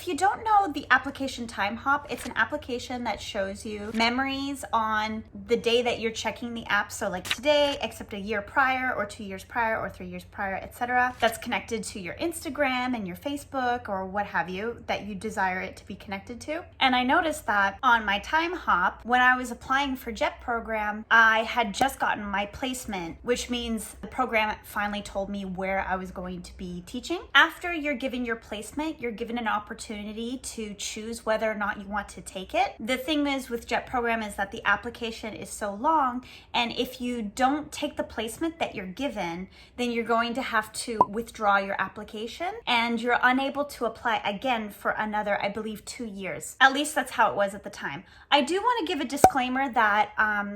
if you don't know the application time hop, it's an application that shows you memories on the day that you're checking the app. So like today, except a year prior or 2 years prior or 3 years prior, etc. That's connected to your Instagram and your Facebook or what have you that you desire it to be connected to. And I noticed that on my time hop, when I was applying for JET program, I had just gotten my placement, which means the program finally told me where I was going to be teaching. After you're given your placement, you're given an opportunity to choose whether or not you want to take it. The thing is with JET program is that the application is so long, and if you don't take the placement that you're given, then you're going to have to withdraw your application and you're unable to apply again for another, I believe, 2 years. At least that's how it was at the time. I do want to give a disclaimer that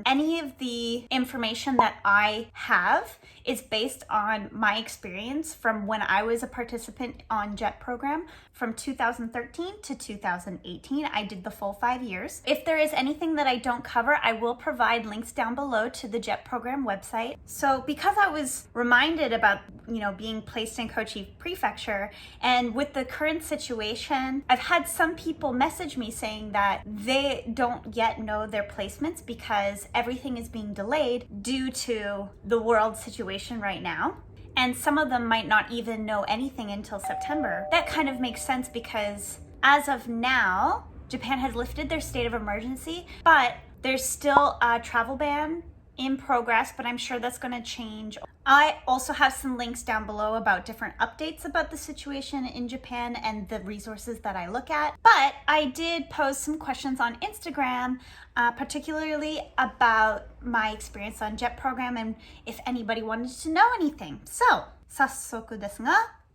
any of the information that I have is based on my experience from when I was a participant on JET program from 2013 to 2018. I did the full 5 years. If there is anything that I don't cover, I will provide links down below to the JET program website. So because I was reminded about, being placed in Kochi Prefecture, and with the current situation, I've had some people message me saying that they don't yet know their placements because everything is being delayed due to the world situation right now. And some of them might not even know anything until September. That kind of makes sense because as of now, Japan has lifted their state of emergency, but there's still a travel ban in progress, but I'm sure that's going to change. I also have some links down below about different updates about the situation in Japan and the resources that I look at. But I did post some questions on Instagram, particularly about my experience on JET program and if anybody wanted to know anything. So, 早速ですが,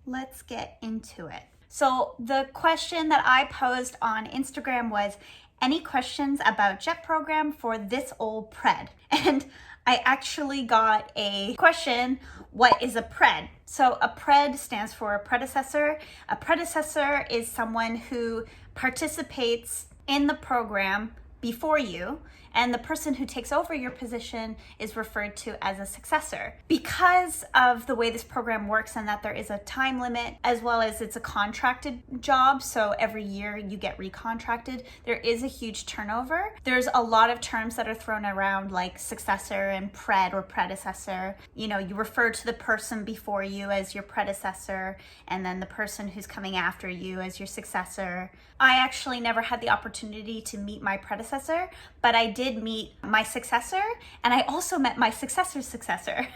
let's get into it. So the question that I posed on Instagram was, any questions about JET program for this old pred? And I actually got a question, what is a pred? So a pred stands for a predecessor. A predecessor is someone who participates in the program before you, and the person who takes over your position is referred to as a successor. Because of the way this program works and that there is a time limit, as well as it's a contracted job, so every year you get recontracted, there is a huge turnover. There's a lot of terms that are thrown around like successor and pred or predecessor. You refer to the person before you as your predecessor, and then the person who's coming after you as your successor. I actually never had the opportunity to meet my predecessor, but I did meet my successor, and I also met my successor's successor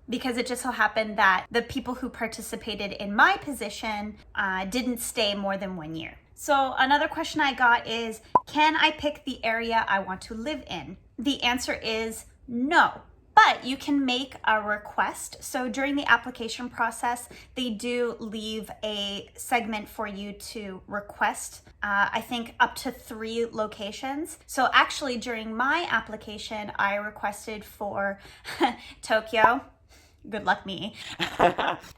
because it just so happened that the people who participated in my position didn't stay more than 1 year. So another question I got is, can I pick the area I want to live in? The answer is no. But you can make a request. So during the application process, they do leave a segment for you to request, I think up to 3 locations. So actually during my application, I requested for Tokyo. Good luck me.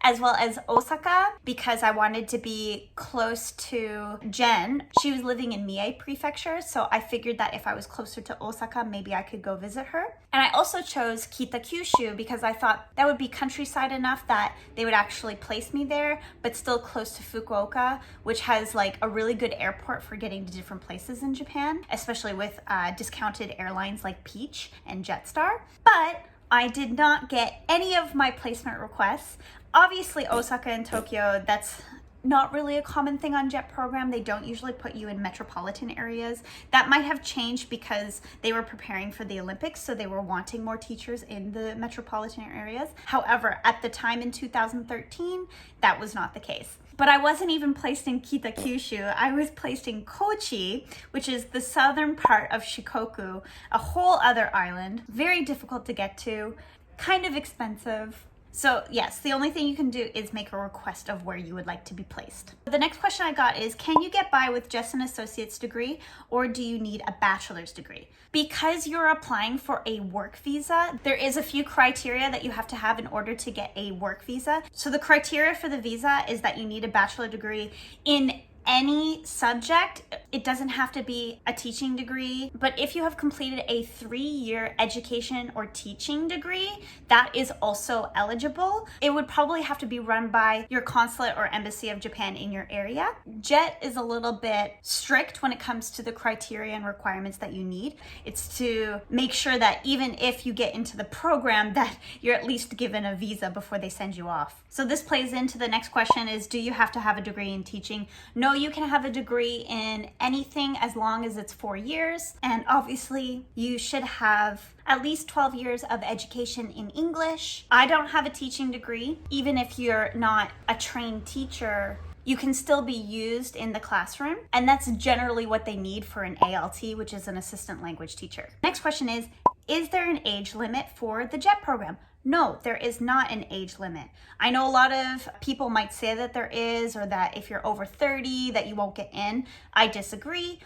As well as Osaka, because I wanted to be close to Jen. She was living in Mie Prefecture, so I figured that if I was closer to Osaka, maybe I could go visit her. And I also chose Kita Kyushu because I thought that would be countryside enough that they would actually place me there, but still close to Fukuoka, which has like a really good airport for getting to different places in Japan, especially with discounted airlines like Peach and Jetstar. But I did not get any of my placement requests. Obviously, Osaka and Tokyo, that's not really a common thing on JET program. They don't usually put you in metropolitan areas. That might have changed because they were preparing for the Olympics, so they were wanting more teachers in the metropolitan areas. However, at the time in 2013, that was not the case. But I wasn't even placed in Kita Kyushu. I was placed in Kochi, which is the southern part of Shikoku, a whole other island, very difficult to get to, kind of expensive. So yes, the only thing you can do is make a request of where you would like to be placed. The next question I got is, can you get by with just an associate's degree, or do you need a bachelor's degree? Because you're applying for a work visa, there is a few criteria that you have to have in order to get a work visa. So the criteria for the visa is that you need a bachelor degree in any subject. It doesn't have to be a teaching degree, but if you have completed a 3-year education or teaching degree, that is also eligible. It would probably have to be run by your consulate or embassy of Japan in your area. JET is a little bit strict when it comes to the criteria and requirements that you need. It's to make sure that even if you get into the program, that you're at least given a visa before they send you off. So this plays into the next question is, do you have to have a degree in teaching? No, you can have a degree in anything as long as it's 4 years. And obviously you should have at least 12 years of education in English. I don't have a teaching degree. Even if you're not a trained teacher, you can still be used in the classroom. And that's generally what they need for an ALT, which is an assistant language teacher. Next question is there an age limit for the JET program? No, there is not an age limit. I know a lot of people might say that there is, or that if you're over 30 that you won't get in. I disagree.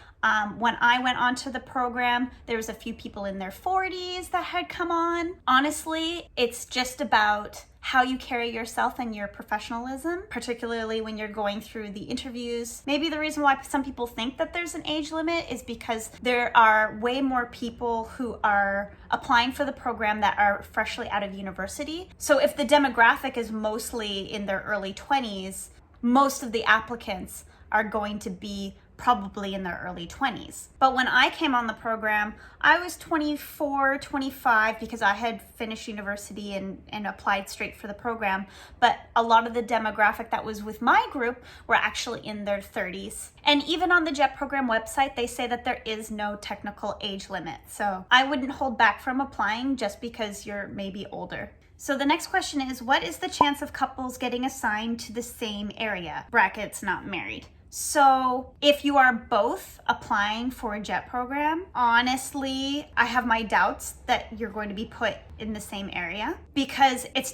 When I went onto the program, there was a few people in their 40s that had come on. Honestly, it's just about how you carry yourself and your professionalism, particularly when you're going through the interviews. Maybe the reason why some people think that there's an age limit is because there are way more people who are applying for the program that are freshly out of university. So if the demographic is mostly in their early 20s, most of the applicants are going to be probably in their early 20s. But when I came on the program, I was 24, 25 because I had finished university and applied straight for the program. But a lot of the demographic that was with my group were actually in their 30s. And even on the JET program website, they say that there is no technical age limit. So I wouldn't hold back from applying just because you're maybe older. So the next question is, what is the chance of couples getting assigned to the same area? Brackets, not married. So if you are both applying for a JET program, honestly, I have my doubts that you're going to be put in the same area because it's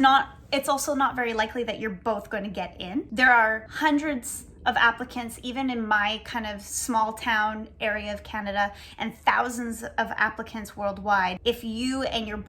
also not very likely that you're both going to get in. There are hundreds of applicants, even in my kind of small town area of Canada, and thousands of applicants worldwide. If you and your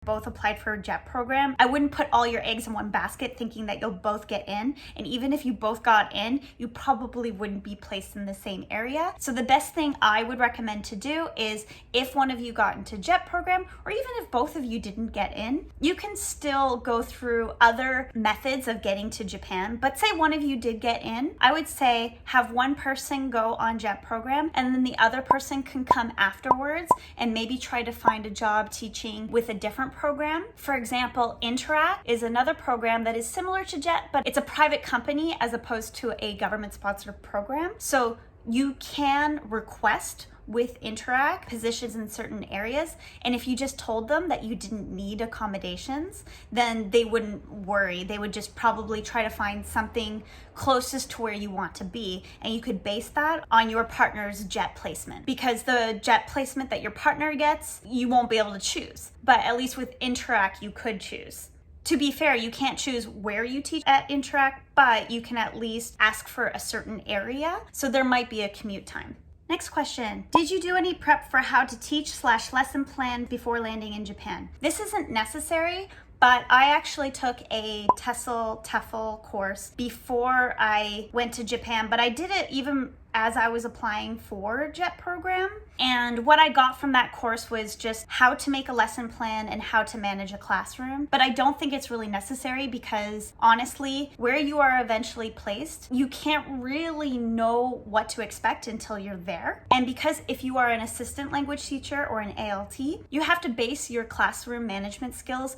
both applied for a JET program, I wouldn't put all your eggs in one basket thinking that you'll both get in. And even if you both got in, you probably wouldn't be placed in the same area. So the best thing I would recommend to do is if one of you got into JET program, or even if both of you didn't get in, you can still go through other methods of getting to Japan. But say one of you did get in, I would say have one person go on JET program and then the other person can come afterwards and maybe try to find a job teaching with a different program. For example, Interact is another program that is similar to JET, but it's a private company as opposed to a government-sponsored program. So you can request with Interact positions in certain areas, and if you just told them that you didn't need accommodations, then they wouldn't worry. They would just probably try to find something closest to where you want to be, and you could base that on your partner's JET placement, because the JET placement that your partner gets, you won't be able to choose, but at least with Interact you could choose. To be fair, you can't choose where you teach at Interact, but you can at least ask for a certain area, so there might be a commute time. Next question. Did you do any prep for how to teach/lesson plan before landing in Japan? This isn't necessary, but I actually took a TEFL course before I went to Japan, but I did it even as I was applying for JET program. And what I got from that course was just how to make a lesson plan and how to manage a classroom. But I don't think it's really necessary because honestly, where you are eventually placed, you can't really know what to expect until you're there. And because if you are an assistant language teacher or an ALT, you have to base your classroom management skills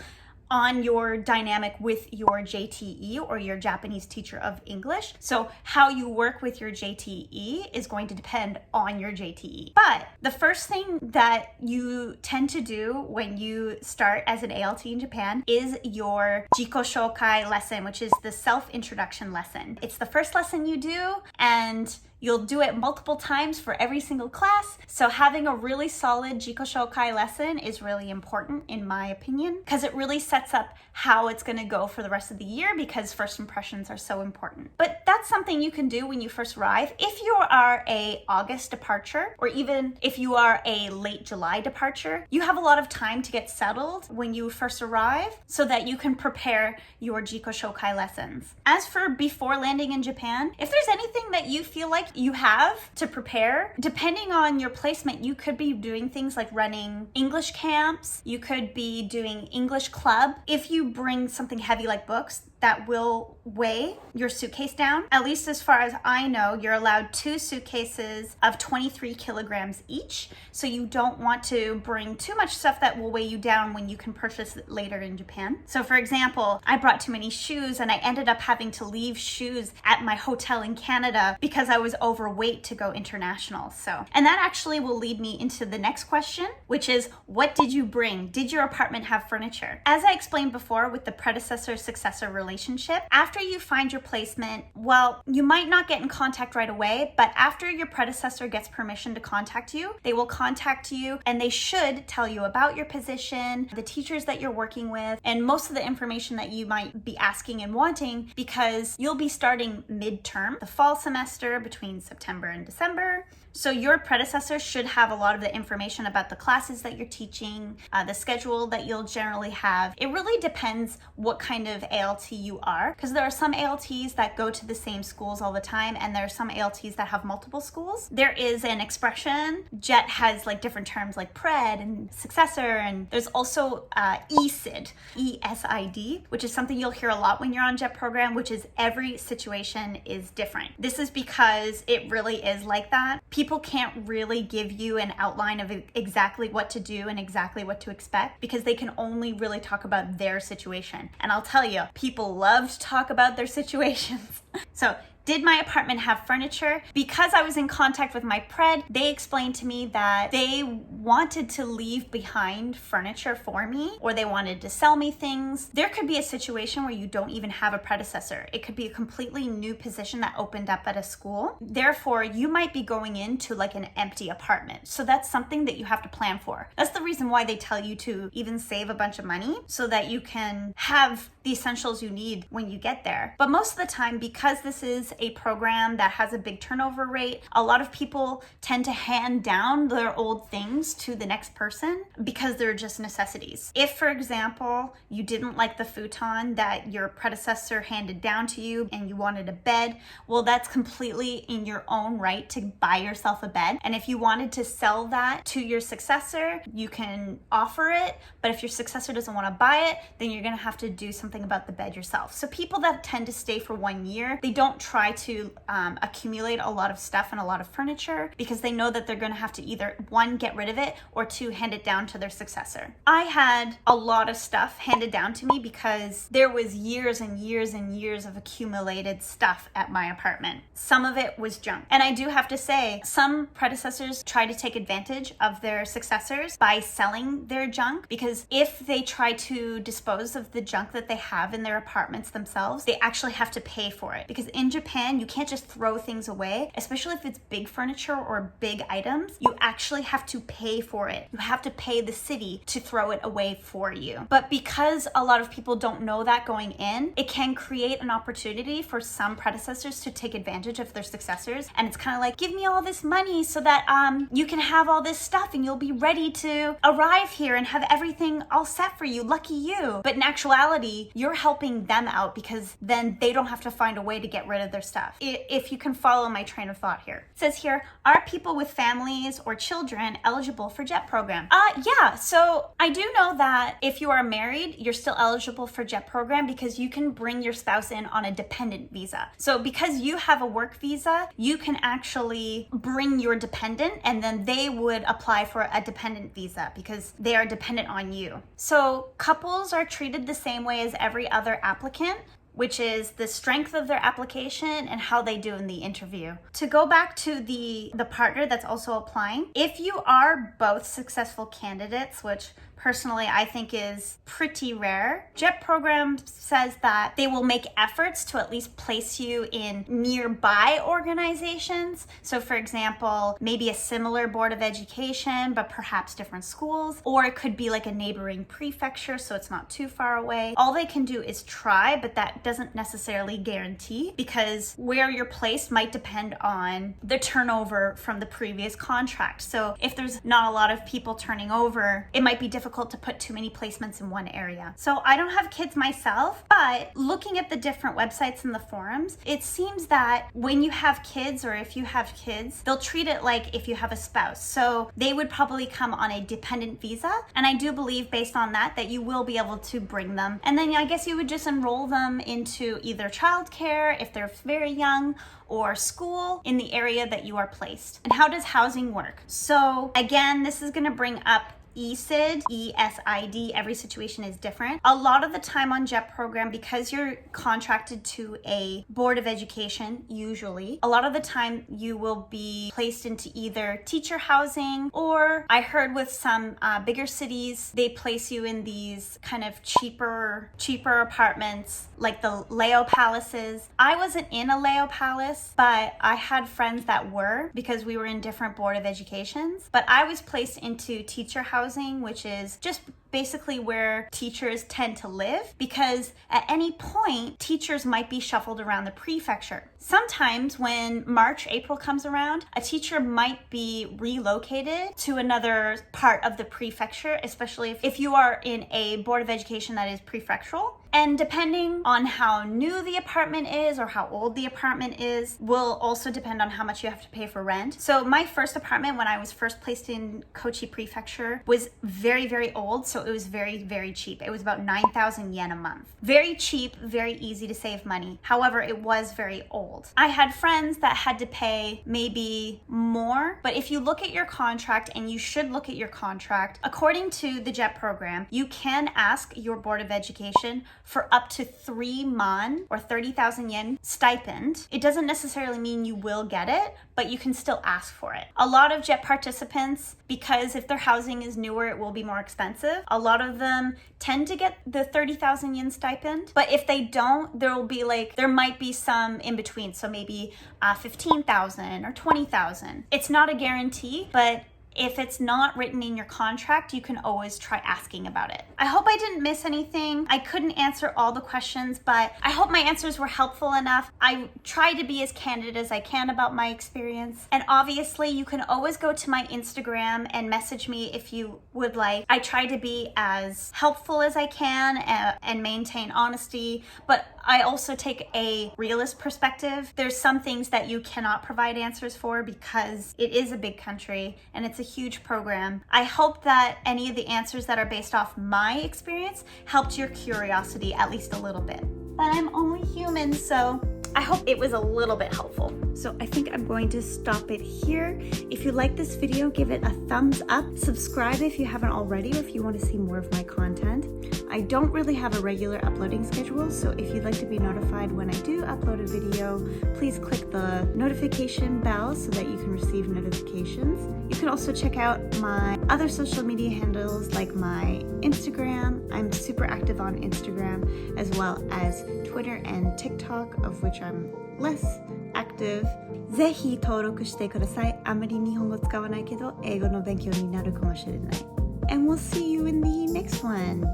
on your dynamic with your JTE or your Japanese teacher of English. So how you work with your JTE is going to depend on your JTE. But the first thing that you tend to do when you start as an ALT in Japan is your Jiko Shokai lesson, which is the self-introduction lesson. It's the first lesson you do, and you'll do it multiple times for every single class. So having a really solid Jiko Shokai lesson is really important in my opinion, because it really sets up how it's gonna go for the rest of the year, because first impressions are so important. But that's something you can do when you first arrive. If you are a August departure, or even if you are a late July departure, you have a lot of time to get settled when you first arrive so that you can prepare your Jiko Shokai lessons. As for before landing in Japan, if there's anything that you feel like you have to prepare. Depending on your placement, you could be doing things like running English camps. You could be doing English club. If you bring something heavy like books, that will weigh your suitcase down. At least as far as I know, you're allowed 2 suitcases of 23 kilograms each. So you don't want to bring too much stuff that will weigh you down when you can purchase it later in Japan. So for example, I brought too many shoes and I ended up having to leave shoes at my hotel in Canada because I was overweight to go international. And that actually will lead me into the next question, which is, what did you bring? Did your apartment have furniture? As I explained before with the predecessor-successor relationship, after you find your placement, well, you might not get in contact right away, but after your predecessor gets permission to contact you, they will contact you and they should tell you about your position, the teachers that you're working with, and most of the information that you might be asking and wanting, because you'll be starting midterm, the fall semester between September and December. So your predecessor should have a lot of the information about the classes that you're teaching, the schedule that you'll generally have. It really depends what kind of ALT you are, because there are some ALTs that go to the same schools all the time, and there are some ALTs that have multiple schools. There is an expression, JET has like different terms like pred and successor, and there's also ESID, ESID, which is something you'll hear a lot when you're on JET program, which is every situation is different. This is because it really is like that. People can't really give you an outline of exactly what to do and exactly what to expect because they can only really talk about their situation. And I'll tell you, people love to talk about their situations. So, did my apartment have furniture? Because I was in contact with my pred, they explained to me that they wanted to leave behind furniture for me, or they wanted to sell me things. There could be a situation where you don't even have a predecessor. It could be a completely new position that opened up at a school. Therefore, you might be going into like an empty apartment. So that's something that you have to plan for. That's the reason why they tell you to even save a bunch of money so that you can have the essentials you need when you get there. But most of the time, because this is a program that has a big turnover rate, a lot of people tend to hand down their old things to the next person because they're just necessities. If, for example, you didn't like the futon that your predecessor handed down to you and you wanted a bed, well, that's completely in your own right to buy yourself a bed. And if you wanted to sell that to your successor, you can offer it. But if your successor doesn't want to buy it, then you're going to have to do something about the bed yourself. So people that tend to stay for 1 year, they don't try to accumulate a lot of stuff and a lot of furniture because they know that they're going to have to either 1, get rid of it, or 2, hand it down to their successor. I had a lot of stuff handed down to me because there was years and years and years of accumulated stuff at my apartment. Some of it was junk. And I do have to say, some predecessors try to take advantage of their successors by selling their junk, because if they try to dispose of the junk that they have in their apartments themselves, they actually have to pay for it. Because in Japan, you can't just throw things away, especially if it's big furniture or big items. You actually have to pay for it. You have to pay the city to throw it away for you. But because a lot of people don't know that going in, it can create an opportunity for some predecessors to take advantage of their successors. And it's kind of like, give me all this money so that you can have all this stuff and you'll be ready to arrive here and have everything all set for you. Lucky you. But in actuality, you're helping them out because then they don't have to find a way to get rid of their stuff. If you can follow my train of thought here. It says here, are people with families or children eligible for JET program? Yeah, so I do know that if you are married, you're still eligible for JET program because you can bring your spouse in on a dependent visa. So because you have a work visa, you can actually bring your dependent and then they would apply for a dependent visa because they are dependent on you. So couples are treated the same way as every other applicant, which is the strength of their application and how they do in the interview. To go back to the partner that's also applying, if you are both successful candidates, which personally I think is pretty rare, JET program says that they will make efforts to at least place you in nearby organizations. So for example, maybe a similar board of education, but perhaps different schools, or it could be like a neighboring prefecture, so it's not too far away. All they can do is try, but that doesn't necessarily guarantee, because where you're placed might depend on the turnover from the previous contract. So if there's not a lot of people turning over, it might be difficult difficult to put too many placements in one area. So I don't have kids myself, but looking at the different websites and the forums, it seems that when you have kids, or if you have kids, they'll treat it like if you have a spouse. So they would probably come on a dependent visa. And I do believe based on that you will be able to bring them. And then I guess you would just enroll them into either childcare if they're very young, or school in the area that you are placed. And how does housing work? So again, this is going to bring up ESID, ESID, every situation is different. A lot of the time on JET program, because you're contracted to a board of education, usually, a lot of the time you will be placed into either teacher housing, or I heard with some bigger cities, they place you in these kind of cheaper apartments, like the Leo Palaces. I wasn't in a Leo Palace, but I had friends that were, because we were in different board of educations. But I was placed into teacher housing, which is just basically where teachers tend to live, because at any point, teachers might be shuffled around the prefecture. Sometimes when March, April comes around, a teacher might be relocated to another part of the prefecture, especially if you are in a board of education that is prefectural. And depending on how new the apartment is or how old the apartment is, will also depend on how much you have to pay for rent. So my first apartment when I was first placed in Kochi Prefecture was very, very old. So it was very, very cheap. It was about 9,000 yen a month. Very cheap, very easy to save money. However, it was very old. I had friends that had to pay maybe more, but if you look at your contract, and you should look at your contract, according to the JET program, you can ask your board of education for up to 3 man or 30,000 yen stipend. It doesn't necessarily mean you will get it, but you can still ask for it. A lot of JET participants, because if their housing is newer, it will be more expensive. A lot of them tend to get the 30,000 yen stipend, but if they don't, there might be some in between. So maybe 15,000 or 20,000. It's not a guarantee, but if it's not written in your contract, you can always try asking about it. I hope I didn't miss anything. I couldn't answer all the questions, but I hope my answers were helpful enough. I try to be as candid as I can about my experience. And obviously, you can always go to my Instagram and message me if you would like. I try to be as helpful as I can and maintain honesty, but I also take a realist perspective. There's some things that you cannot provide answers for because it is a big country and it's a huge program. I hope that any of the answers that are based off my experience helped your curiosity at least a little bit. But I'm only human, so I hope it was a little bit helpful. So I think I'm going to stop it here. If you like this video, give it a thumbs up. Subscribe if you haven't already, or if you want to see more of my content. I don't really have a regular uploading schedule, so if you'd like to be notified when I do upload a video, please click the notification bell so that you can receive notifications. You can also check out my other social media handles like my Instagram. I'm super active on Instagram, as well as Twitter and TikTok, of which I'm less active. ぜひ登録してください。あまり日本語使わないけど英語の勉強になるかもしれない。And we'll see you in the next one.